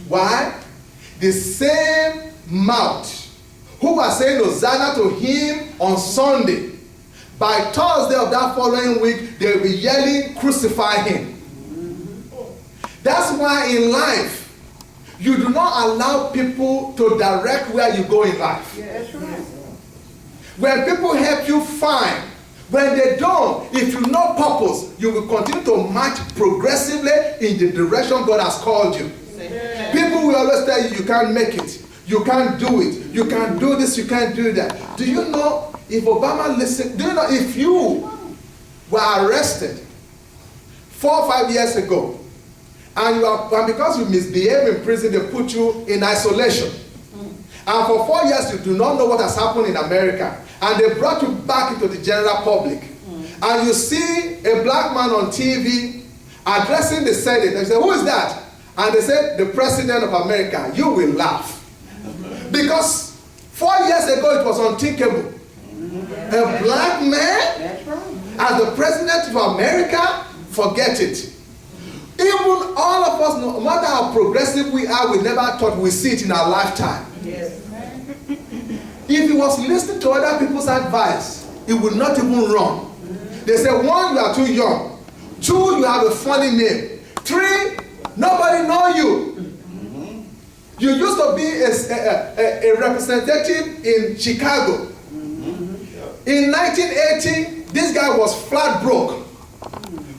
Why? The same mouth who was saying Hosanna to him on Sunday, by Thursday of that following week, they will be yelling, crucify him. That's why in life, you do not allow people to direct where you go in life. Yeah, that's right. When people help you, fine. When they don't, if you know purpose, you will continue to march progressively in the direction God has called you. Yeah. People will always tell you, you can't make it. You can't do it. You can't do this. You can't do that. Do you know if Obama listened? Do you know if you were arrested 4 or 5 years ago, and because you misbehaved in prison, they put you in isolation, and for 4 years you do not know what has happened in America, and they brought you back into the general public, and you see a black man on TV addressing the Senate, and you say, who is that? And they say, the President of America. You will laugh. Because 4 years ago it was unthinkable. A black man as the President of America, forget it. Even all of us, no matter how progressive we are, we never thought we'd see it in our lifetime. Yes. If he was listening to other people's advice, he would not even run. They say, 1, you are too young. 2, you have a funny name. 3, nobody knows you. You used to be a representative in Chicago. In 1980, this guy was flat broke.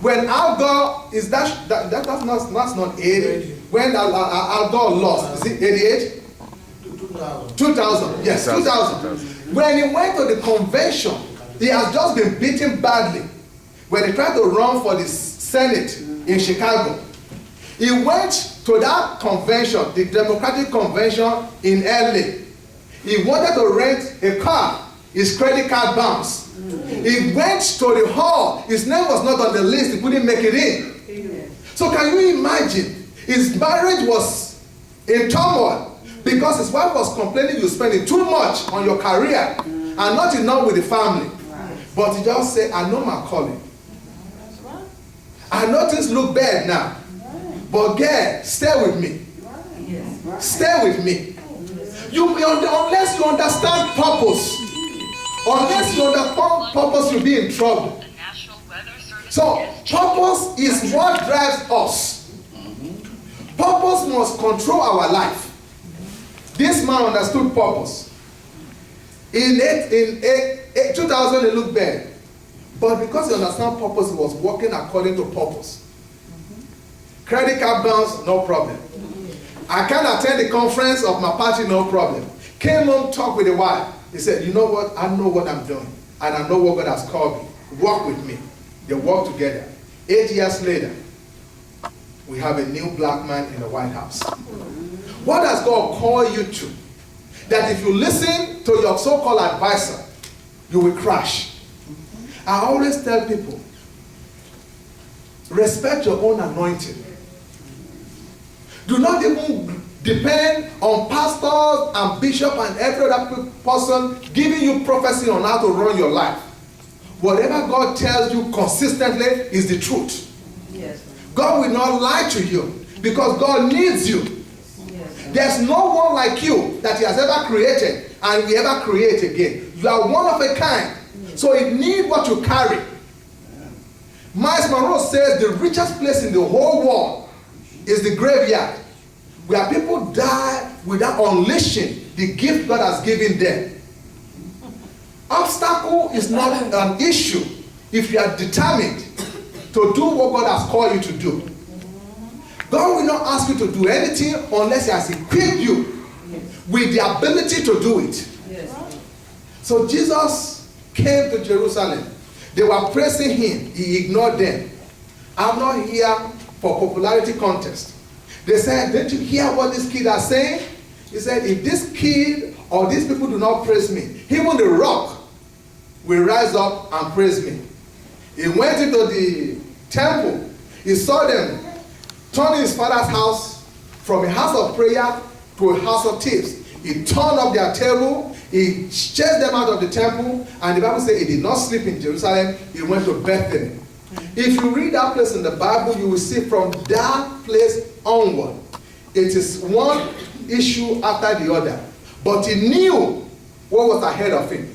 When Al Gore, that's not 80. When Al Gore lost, is it 88? 2000. Yes, 2000. When he went to the convention, he has just been beaten badly. When he tried to run for the Senate in Chicago, he went to that convention, the Democratic Convention in LA. He wanted to rent a car. His credit card bounced. He went to the hall. His name was not on the list. He couldn't make it in. So can you imagine? His marriage was in turmoil because his wife was complaining you're spending too much on your career and not enough with the family. But he just said, I know my calling. I know things look bad now. But girl, stay with me. Stay with me. Unless you understand purpose, you'll be in trouble. So purpose is what drives us. Purpose must control our life. This man understood purpose. In 2000, it looked bad. But because he understood purpose, he was working according to purpose. Credit card bounce, no problem. I can't attend the conference of my party, no problem. Came home, talked with the wife. He said, you know what? I know what I'm doing. And I know what God has called me. Walk with me. They walk together. 8 years later, we have a new black man in the White House. What does God call you to? That if you listen to your so-called advisor, you will crash. I always tell people, respect your own anointing. Do not even depend on pastors and bishops and every other person giving you prophecy on how to run your life. Whatever God tells you consistently is the truth. Yes. God will not lie to you because God needs you. Yes. There's no one like you that he has ever created and will ever create again. You are one of a kind. So it needs what you carry. Miles Monroe says the richest place in the whole world is the graveyard, where people die without unleashing the gift God has given them. Obstacle is not an issue if you are determined to do what God has called you to do. God will not ask you to do anything unless he has equipped you with the ability to do it. Yes. So Jesus came to Jerusalem. They were praising him. He ignored them. I'm not here for popularity contest. They said, don't you hear what this kid is saying? He said, if this kid or these people do not praise me, even the rock will rise up and praise me. He went into the temple. He saw them turning his father's house from a house of prayer to a house of thieves. He turned up their table. He chased them out of the temple. And the Bible says he did not sleep in Jerusalem. He went to Bethany. If you read that place in the Bible, you will see from that place onward, It is one issue after the other. But he knew what was ahead of him.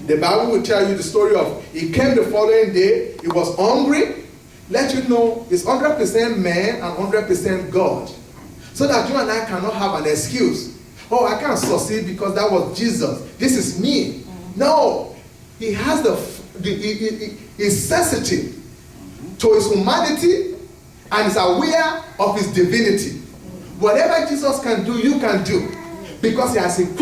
The Bible will tell you the story of, he came the following day, he was hungry. Let you know, it's 100% man and 100% God. So that you and I cannot have an excuse. Oh, I can't succeed because that was Jesus. This is me. No. He has he's sensitive to his humanity and is aware of his divinity. Whatever Jesus can do, you can do. Because he has equipped